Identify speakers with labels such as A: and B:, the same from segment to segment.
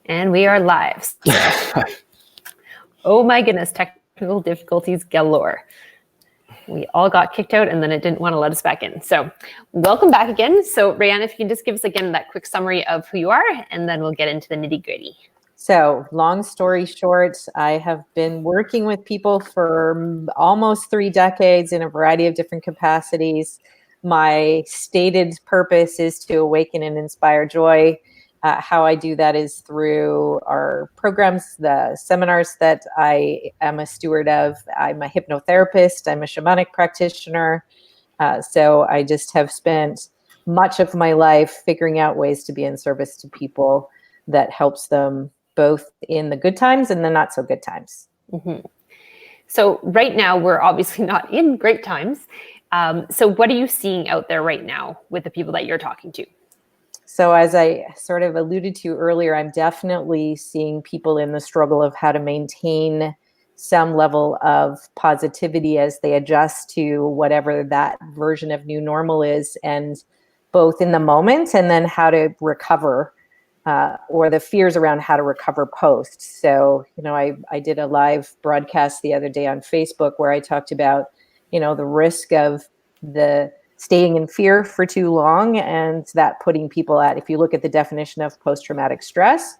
A: And we are live. Oh my goodness, technical difficulties galore. We all got kicked out and then it didn't want to let us back in. So welcome back again. So Rayanne, if you can just give us again that quick summary of who you are, and then we'll get into the nitty gritty.
B: So long story short, I have been working with people for almost 3 decades in a variety of different capacities. My stated purpose is to awaken and inspire joy. How I do that is through our programs, the seminars that I am a steward of. I'm a hypnotherapist. I'm a shamanic practitioner. So I just have spent much of my life figuring out ways to be in service to people that helps them both in the good times and the not so good times.
A: Mm-hmm. So right now, we're obviously not in great times. So what are you seeing out there right now with the people that you're talking to?
B: So as I sort of alluded to earlier, I'm definitely seeing people in the struggle of how to maintain some level of positivity as they adjust to whatever that version of new normal is, and both in the moment and then how to recover, or the fears around how to recover post. So, I did a live broadcast the other day on Facebook where I talked about, the risk of the staying in fear for too long, and that putting people at, if you look at the definition of post-traumatic stress,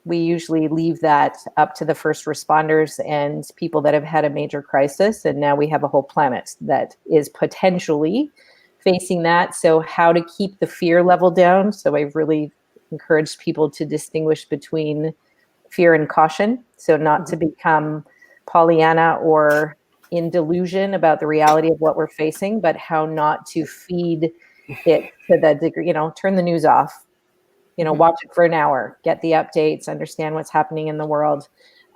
B: we usually leave that up to the first responders and people that have had a major crisis. And now we have a whole planet that is potentially facing that. So how to keep the fear level down. So I've really encouraged people to distinguish between fear and caution. So not to become Pollyanna or in delusion about the reality of what we're facing, but how not to feed it to the degree, turn the news off, watch it for an hour, get the updates, understand what's happening in the world,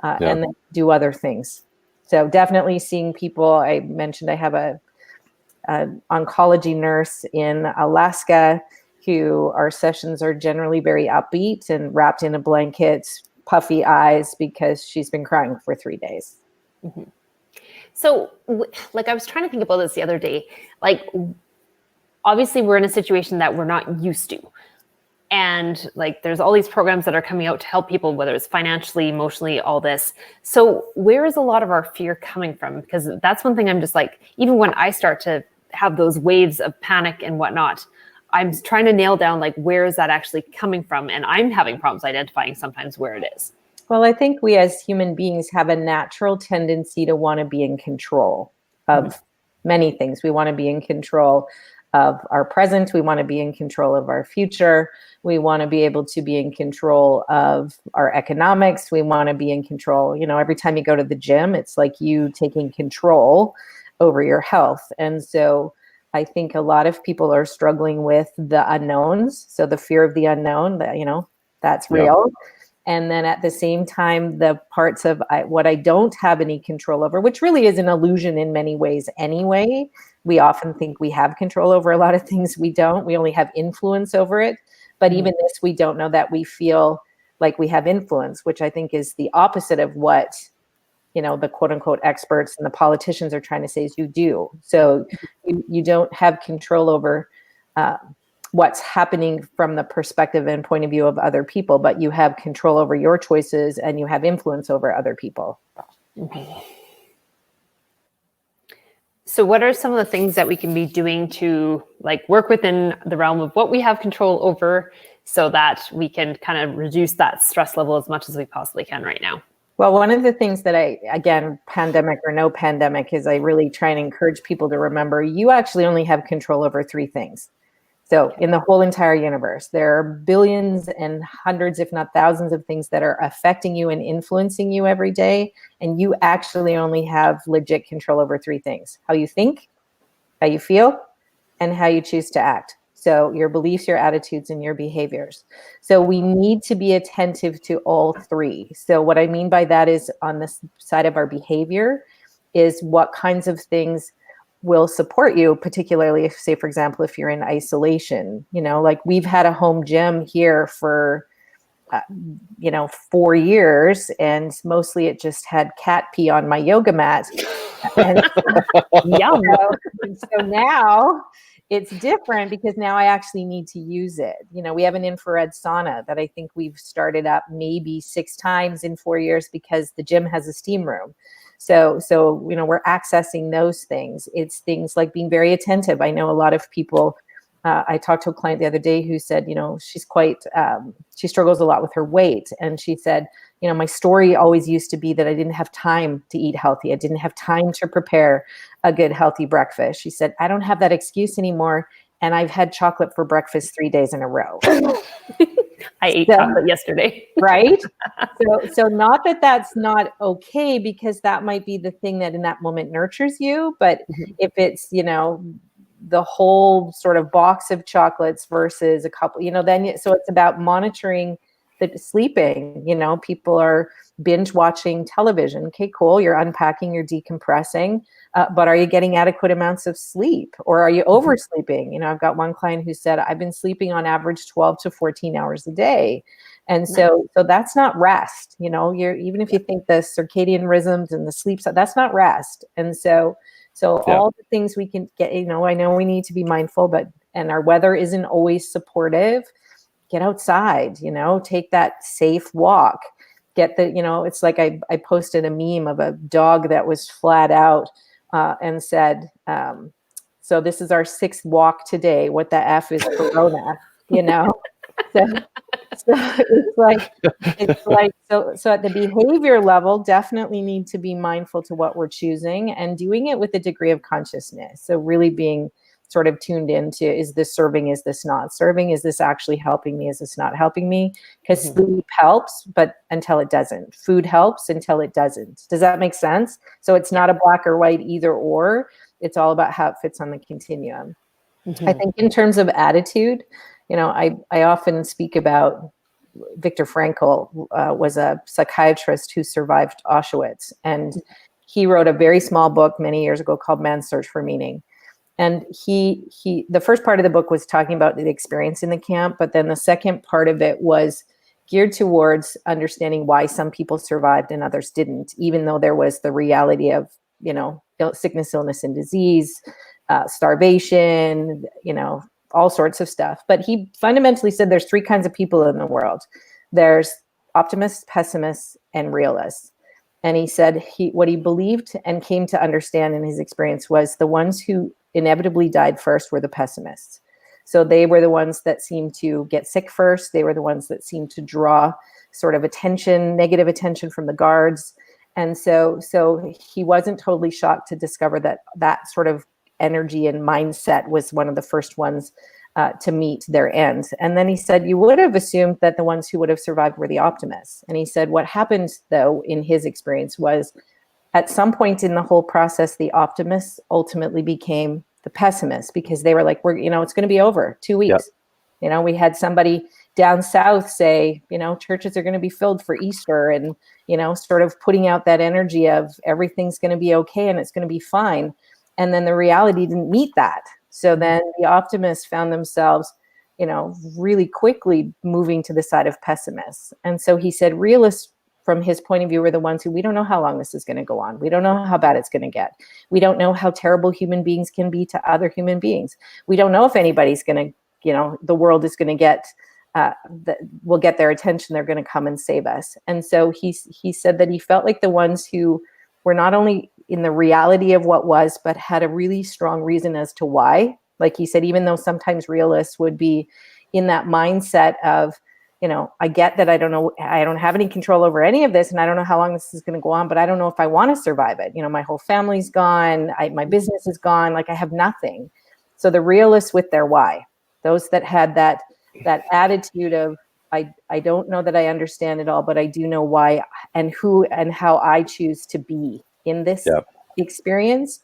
B: and then do other things. So definitely seeing people. I mentioned I have an oncology nurse in Alaska who our sessions are generally very upbeat and wrapped in a blanket, puffy eyes, because she's been crying for 3 days.
A: Mm-hmm. So, I was trying to think about this the other day. Obviously, we're in a situation that we're not used to. And there's all these programs that are coming out to help people, whether it's financially, emotionally, all this. So where is a lot of our fear coming from? Because that's one thing I'm just even when I start to have those waves of panic and whatnot, I'm trying to nail down, where is that actually coming from? And I'm having problems identifying sometimes where it is.
B: Well, I think we as human beings have a natural tendency to want to be in control of many things. We want to be in control of our present. We want to be in control of our future. We want to be able to be in control of our economics. We want to be in control. Every time you go to the gym, it's like you taking control over your health. And so I think a lot of people are struggling with the unknowns. So the fear of the unknown, that's real. And then at the same time, the parts of what I don't have any control over, which really is an illusion in many ways anyway. We often think we have control over a lot of things. We don't. We only have influence over it. But even this, we don't know that we feel like we have influence, which I think is the opposite of what, the quote unquote experts and the politicians are trying to say is you do. So you don't have control over what's happening from the perspective and point of view of other people, but you have control over your choices and you have influence over other people.
A: Mm-hmm. So what are some of the things that we can be doing to work within the realm of what we have control over so that we can kind of reduce that stress level as much as we possibly can right now?
B: Well, one of the things that again, pandemic or no pandemic, is I really try and encourage people to remember you actually only have control over 3 things. So in the whole entire universe, there are billions and hundreds, if not thousands, of things that are affecting you and influencing you every day. And you actually only have legit control over 3 things: how you think, how you feel, and how you choose to act. So your beliefs, your attitudes, and your behaviors. So we need to be attentive to all 3. So what I mean by that is, on the side of our behavior, is what kinds of things will support you, particularly if, say, for example, if you're in isolation. We've had a home gym here for 4 years, and mostly it just had cat pee on my yoga mat. And
A: Yum.
B: So now it's different because now I actually need to use it. We have an infrared sauna that I think we've started up maybe 6 times in 4 years because the gym has a steam room. So we're accessing those things. It's things like being very attentive. I know a lot of people. I talked to a client the other day who said, she struggles a lot with her weight. And she said, my story always used to be that I didn't have time to eat healthy. I didn't have time to prepare a good, healthy breakfast. She said, I don't have that excuse anymore. And I've had chocolate for breakfast 3 days in a row.
A: I ate chocolate yesterday.
B: Right? So not that that's not okay, because that might be the thing that in that moment nurtures you. But if it's, the whole sort of box of chocolates versus a couple, so it's about monitoring the sleeping. People are binge watching television. Okay, cool. You're unpacking, you're decompressing, but are you getting adequate amounts of sleep, or are you oversleeping? I've got one client who said, I've been sleeping on average 12 to 14 hours a day. And so that's not rest. You're, even if you think the circadian rhythms and the sleep, that's not rest. And so all the things we can get, I know we need to be mindful, and our weather isn't always supportive. Get outside, take that safe walk. Get it's like I posted a meme of a dog that was flat out and said, so this is our 6th walk today. What the F is Corona, So it's like so at the behavior level, definitely need to be mindful to what we're choosing and doing it with a degree of consciousness. So really being sort of tuned into, is this serving? Is this not serving? Is this actually helping me? Is this not helping me? Because sleep helps, but until it doesn't. Food helps until it doesn't. Does that make sense? So it's not a black or white either or. It's all about how it fits on the continuum. I think in terms of attitude, I often speak about Viktor Frankl was a psychiatrist who survived Auschwitz, and he wrote a very small book many years ago called Man's Search for Meaning. And the first part of the book was talking about the experience in the camp, but then the second part of it was geared towards understanding why some people survived and others didn't, even though there was the reality of, sickness, illness, and disease, starvation, all sorts of stuff. But he fundamentally said there's 3 kinds of people in the world. There's optimists, pessimists, and realists. And he said what he believed and came to understand in his experience was the ones who inevitably died first were the pessimists. So they were the ones that seemed to get sick first. They were the ones that seemed to draw sort of attention, negative attention from the guards. And so he wasn't totally shocked to discover that sort of energy and mindset was one of the first ones to meet their ends. And then he said, you would have assumed that the ones who would have survived were the optimists. And he said, what happened, though, in his experience was at some point in the whole process, the optimists ultimately became the pessimists, because they were like, it's going to be over 2 weeks. Yep. We had somebody down south say, churches are going to be filled for Easter, and, sort of putting out that energy of everything's going to be okay and it's going to be fine. And then the reality didn't meet that. So then the optimists found themselves, really quickly moving to the side of pessimists. And so he said realists, from his point of view, were the ones who, we don't know how long this is going to go on. We don't know how bad it's going to get. We don't know how terrible human beings can be to other human beings. We don't know if anybody's going to, the world is going to get, we'll get their attention. They're going to come and save us. And so he said that he felt like the ones who were not only in the reality of what was, but had a really strong reason as to why. Like he said, even though sometimes realists would be in that mindset of, I get that I don't have any control over any of this, and I don't know how long this is going to go on, but I don't know if I want to survive it. My whole family's gone, my business is gone, like I have nothing. So the realists with their why, those that had that attitude of, I don't know that I understand it all, but I do know why and who and how I choose to be in this experience.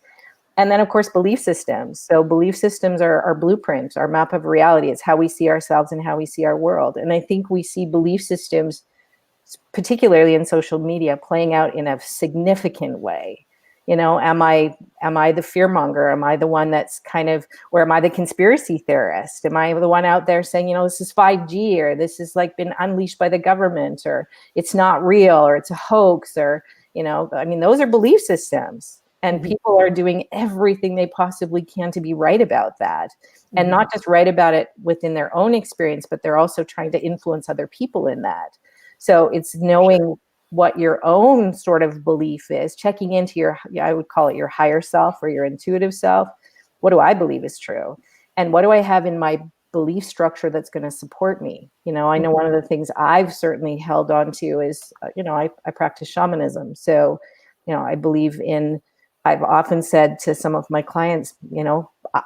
B: And then, of course, belief systems. So belief systems are our blueprint, our map of reality. It's how we see ourselves and how we see our world. And I think we see belief systems, particularly in social media, playing out in a significant way. Am I the fearmonger? Am I the one that's or am I the conspiracy theorist? Am I the one out there saying, this is 5G, or this is like been unleashed by the government, or it's not real, or it's a hoax, or, those are belief systems. And people are doing everything they possibly can to be right about that. And not just right about it within their own experience, but they're also trying to influence other people in that. So it's knowing what your own sort of belief is, checking into your, I would call it your higher self or your intuitive self. What do I believe is true? And what do I have in my belief structure that's going to support me? You know, I know one of the things I've certainly held on to is, I practice shamanism. So, I believe in, I've often said to some of my clients,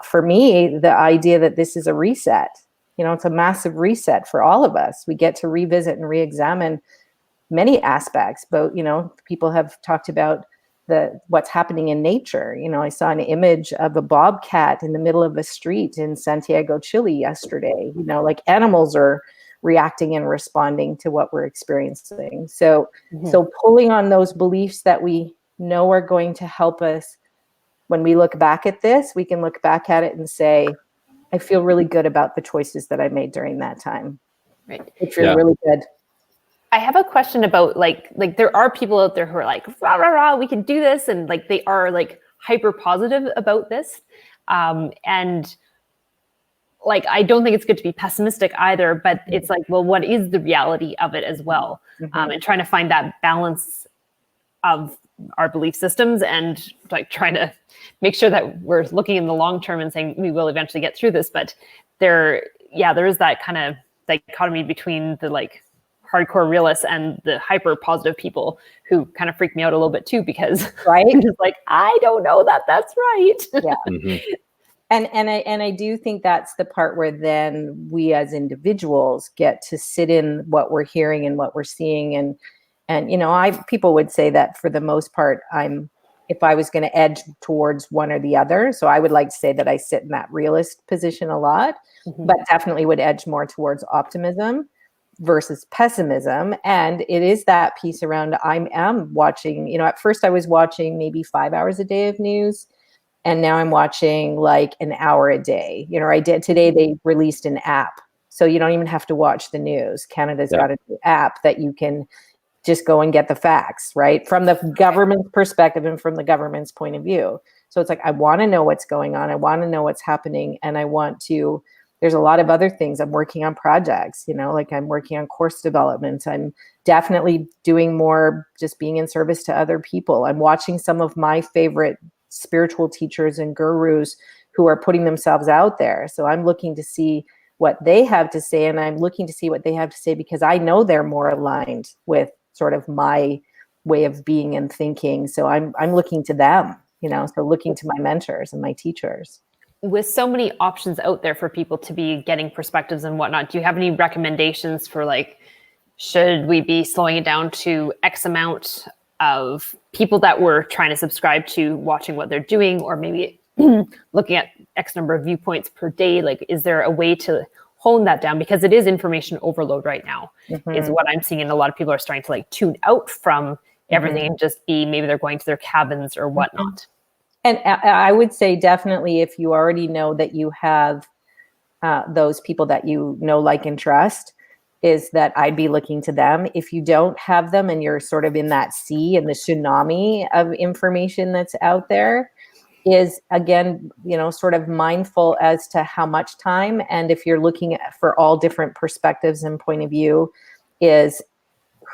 B: for me, the idea that this is a reset, it's a massive reset for all of us. We get to revisit and re-examine many aspects, but, people have talked about what's happening in nature. I saw an image of a bobcat in the middle of a street in Santiago, Chile yesterday. Like animals are reacting and responding to what we're experiencing. So pulling on those beliefs that we know are going to help us. When we look back at this, we can look back at it and say, I feel really good about the choices that I made during that time.
A: Right.
B: I feel really good.
A: I have a question about like there are people out there who are like, rah, rah, rah, we can do this. And like, they are like hyper positive about this. And like, I don't think it's good to be pessimistic either, but it's like, well, what is the reality of it as well? And trying to find that balance of our belief systems and like trying to make sure that we're looking in the long term and saying we will eventually get through this. But there is that kind of dichotomy between the like hardcore realists and the hyper positive people who kind of freak me out a little bit too, because I'm just like, I don't know that that's right.
B: Yeah. And I do think that's the part where then we as individuals get to sit in what we're hearing and what we're seeing. And people would say that for the most part, if I was going to edge towards one or the other, so I would like to say that I sit in that realist position a lot, but definitely would edge more towards optimism versus pessimism. And it is that piece around, I am watching, at first I was watching maybe 5 hours a day of news. And now I'm watching like an hour a day. Today they released an app. So you don't even have to watch the news. Canada's got a new app that you can just go and get the facts, right? From the government's perspective and from the government's point of view. So it's like, I want to know what's going on. I want to know what's happening. And there's a lot of other things. I'm working on projects, like I'm working on course development. I'm definitely doing more, just being in service to other people. I'm watching some of my favorite spiritual teachers and gurus who are putting themselves out there. So I'm looking to see what they have to say, and I'm looking to see what they have to say because I know they're more aligned with sort of my way of being and thinking. So I'm looking to them, so looking to my mentors and my teachers.
A: With so many options out there for people to be getting perspectives and whatnot, do you have any recommendations for like, should we be slowing it down to X amount of people that we're trying to subscribe to watching what they're doing, or maybe looking at X number of viewpoints per day? Like, is there a way to hone that down? Because it is information overload right now, is what I'm seeing. And a lot of people are starting to like tune out from everything and just maybe they're going to their cabins or whatnot.
B: And I would say definitely if you already know that you have those people that like, and trust, is that I'd be looking to them. If you don't have them and you're sort of in that sea and the tsunami of information that's out there, is again, sort of mindful as to how much time. And if you're looking for all different perspectives and point of view, is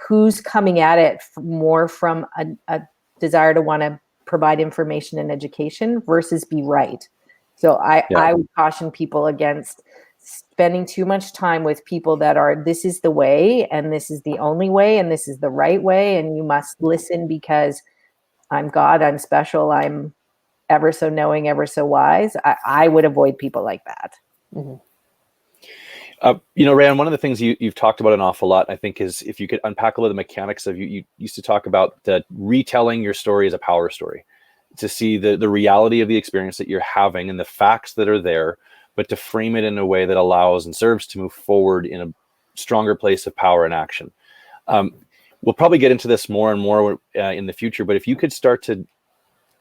B: who's coming at it more from a desire to want to provide information and education versus be right. So I would caution people against spending too much time with people that are, this is the way, and this is the only way, and this is the right way, and you must listen because I'm God, I'm special, I'm ever so knowing, ever so wise. I would avoid people like that.
C: Ryan, one of the things you've talked about an awful lot, I think, is if you could unpack a little of the mechanics of, you used to talk about retelling your story as a power story, to see the reality of the experience that you're having and the facts that are there, but to frame it in a way that allows and serves to move forward in a stronger place of power and action. We'll probably get into this more and more in the future, but if you could start to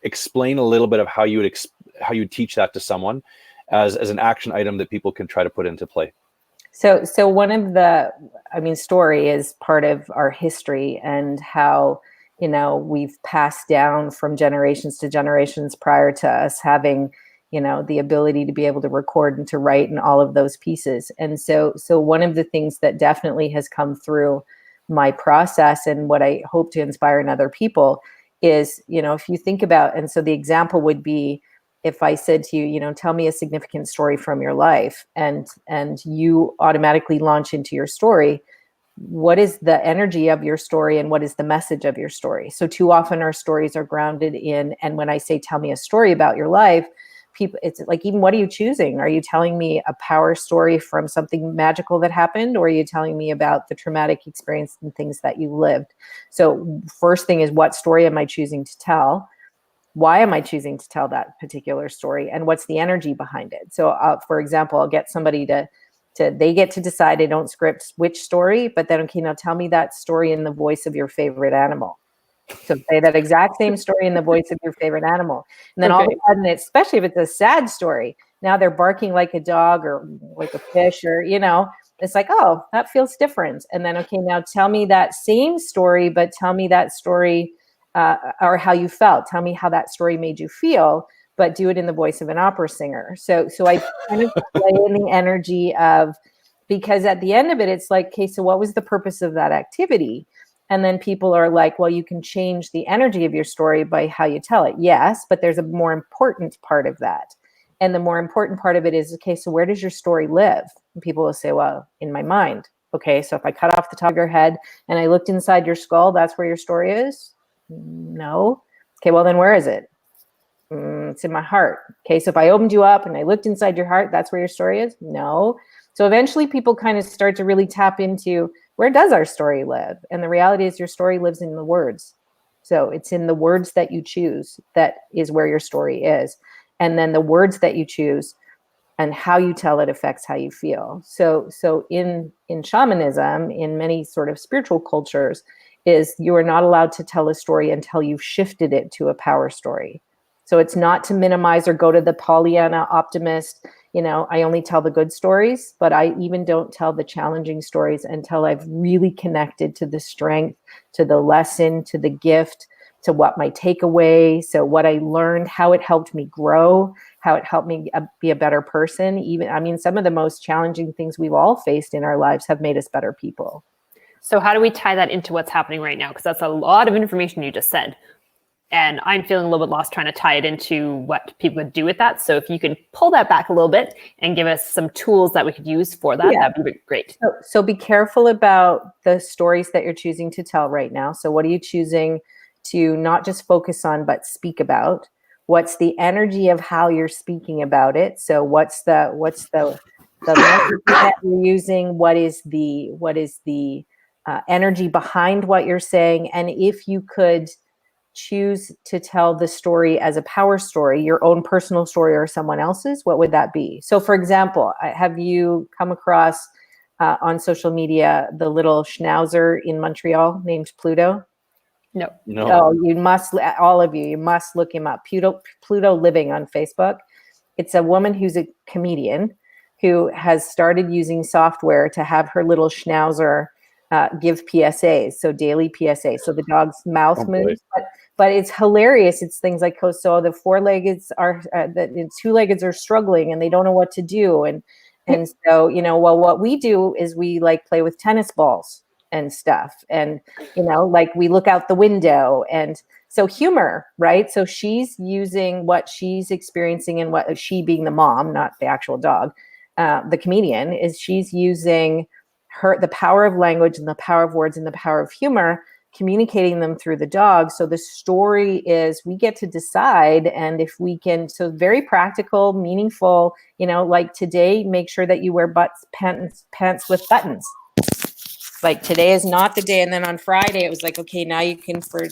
C: explain a little bit of how you would teach that to someone as an action item that people can try to put into play. So
B: one of the, story is part of our history, and how, we've passed down from generations to generations prior to us having, the ability to be able to record and to write and all of those pieces. And so one of the things that definitely has come through my process and what I hope to inspire in other people is, if you think about, and so the example would be, if I said to you, tell me a significant story from your life, and you automatically launch into your story, what is the energy of your story and what is the message of your story? So too often our stories are grounded in, and when I say, tell me a story about your life, people, it's like, even what are you choosing? Are you telling me a power story from something magical that happened? Or are you telling me about the traumatic experience and things that you lived? So first thing is, what story am I choosing to tell? Why am I choosing to tell that particular story? And what's the energy behind it? So for example, I'll get somebody they get to decide, I don't script which story, but then, okay, now tell me that story in the voice of your favorite animal. So say that exact same story in the voice of your favorite animal. And then all of a sudden, especially if it's a sad story, now they're barking like a dog or like a fish, or, it's like, oh, that feels different. And then, okay, now tell me that same story, but tell me that story or how you felt. Tell me how that story made you feel, but do it in the voice of an opera singer. So I kind of play in the energy of, because at the end of it, it's like, okay, so what was the purpose of that activity? And then people are like, well, you can change the energy of your story by how you tell it. Yes, but there's a more important part of that. And the more important part of it is, okay, so where does your story live? And people will say, well, in my mind. Okay, so if I cut off the top of your head and I looked inside your skull, that's where your story is? No. Okay, well, then where is it? It's in my heart. Okay, so if I opened you up and I looked inside your heart, that's where your story is? No. So eventually people kind of start to really tap into, where does our story live? And the reality is, your story lives in the words. So it's in the words that you choose that is where your story is. And then the words that you choose and how you tell it affects how you feel. So in shamanism, in many sort of spiritual cultures, is you are not allowed to tell a story until you've shifted it to a power story. So it's not to minimize or go to the Pollyanna optimist, I only tell the good stories, but I even don't tell the challenging stories until I've really connected to the strength, to the lesson, to the gift, to what my takeaway, so what I learned, how it helped me grow, how it helped me be a better person. Some of the most challenging things we've all faced in our lives have made us better people.
A: So how do we tie that into what's happening right now? Because that's a lot of information you just said. And I'm feeling a little bit lost trying to tie it into what people would do with that. So if you can pull that back a little bit and give us some tools that we could use for that, that'd be great.
B: So be careful about the stories that you're choosing to tell right now. So what are you choosing to not just focus on, but speak about? What's the energy of how you're speaking about it? So what's the language that you're using? What is the energy behind what you're saying? And if you could choose to tell the story as a power story, your own personal story or someone else's, what would that be? So for example, have you come across on social media the little schnauzer in Montreal named Pluto?
A: No.
B: Oh, you must look him up. Pluto Living on Facebook. It's a woman who's a comedian who has started using software to have her little schnauzer give PSAs, so daily PSAs. So the dog's mouth moves, but it's hilarious. It's things like, so the four-leggeds are, the two-leggeds are struggling and they don't know what to do. And so, what we do is we play with tennis balls and stuff. And, we look out the window, and so humor, right? So she's using what she's experiencing, and what she, being the mom, not the actual dog, the comedian, is she's using the power of language and the power of words and the power of humor, communicating them through the dog. So the story is, we get to decide, and if we can, so very practical, meaningful, like today, make sure that you wear pants with buttons. Like today is not the day. And then on Friday, it was like, okay, now you can, for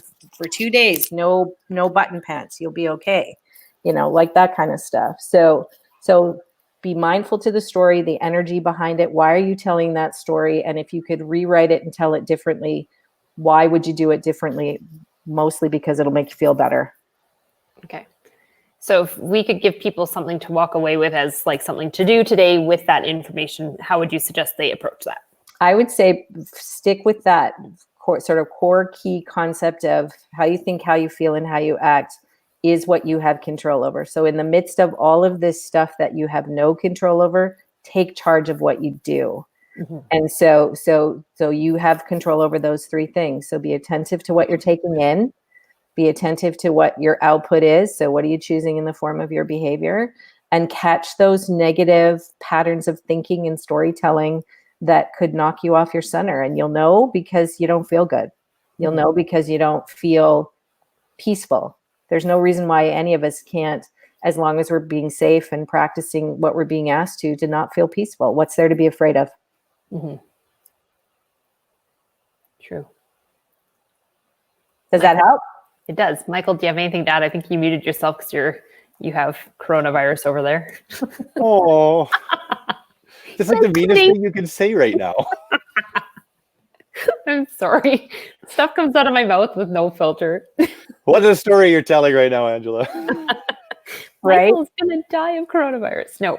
B: 2 days, no button pants, you'll be okay. Like that kind of stuff. So be mindful to the story, the energy behind it. Why are you telling that story? And if you could rewrite it and tell it differently, why would you do it differently? Mostly because it'll make you feel better.
A: Okay. So if we could give people something to walk away with as something to do today with that information, how would you suggest they approach that?
B: I would say stick with that core key concept of how you think, how you feel, and how you act is what you have control over. So in the midst of all of this stuff that you have no control over, take charge of what you do.
A: Mm-hmm.
B: And so you have control over those three things. So be attentive to what you're taking in, be attentive to what your output is. So what are you choosing in the form of your behavior? And catch those negative patterns of thinking and storytelling that could knock you off your center. And you'll know because you don't feel good. You'll know because you don't feel peaceful. There's no reason why any of us can't, as long as we're being safe and practicing what we're being asked to not feel peaceful. What's there to be afraid of?
A: Mm-hmm. True.
B: Does that help?
A: It does. Michael, do you have anything to add? I think you muted yourself because you have coronavirus over there.
C: Oh, it's like the meanest thing you can say right now.
A: I'm sorry. Stuff comes out of my mouth with no filter.
C: What is the story you're telling right now, Angela?
B: Right?
A: Michael's going to die of coronavirus. No.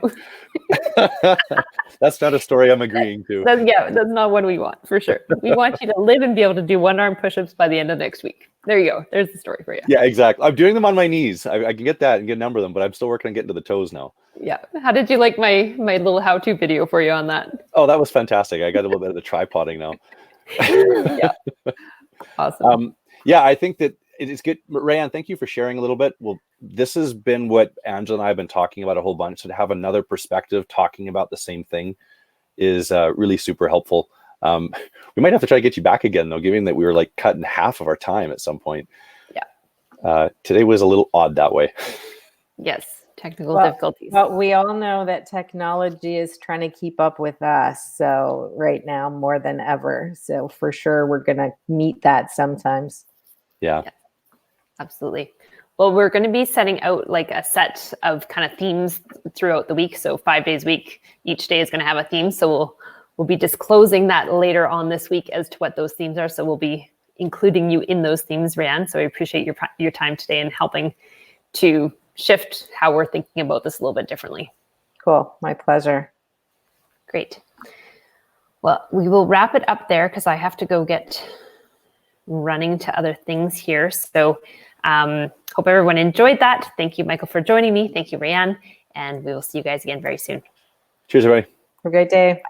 C: That's not a story I'm agreeing to.
A: That's not what we want, for sure. We want you to live and be able to do one-arm push-ups by the end of next week. There you go. There's the story for you.
C: Yeah, exactly. I'm doing them on my knees. I can get that and get a number of them, but I'm still working on getting to the toes now.
A: Yeah. How did you like my little how-to video for you on that?
C: Oh, that was fantastic. I got a little bit of the tripoding now.
A: Yeah. Awesome.
C: Yeah, I think that it's good. Rayanne, thank you for sharing a little bit. Well, this has been what Angela and I have been talking about a whole bunch. So to have another perspective talking about the same thing is really super helpful. We might have to try to get you back again, though, given that we were like cutting half of our time at some point.
A: Yeah.
C: Today was a little odd that way.
A: Yes. Technical difficulties.
B: But we all know that technology is trying to keep up with us. So right now, more than ever. So for sure, we're going to meet that sometimes.
C: Yeah.
A: Absolutely. Well, we're going to be setting out like a set of kind of themes throughout the week. So 5 days a week, each day is going to have a theme. So we'll be disclosing that later on this week as to what those themes are. So we'll be including you in those themes, Rayanne. So I appreciate your time today and helping to shift how we're thinking about this a little bit differently.
B: Cool. My pleasure.
A: Great. Well, we will wrap it up there because I have to go get running to other things here. So hope everyone enjoyed that. Thank you, Michael, for joining me. Thank you, Rayanne. And we will see you guys again very soon.
C: Cheers, everybody.
B: Have a great day.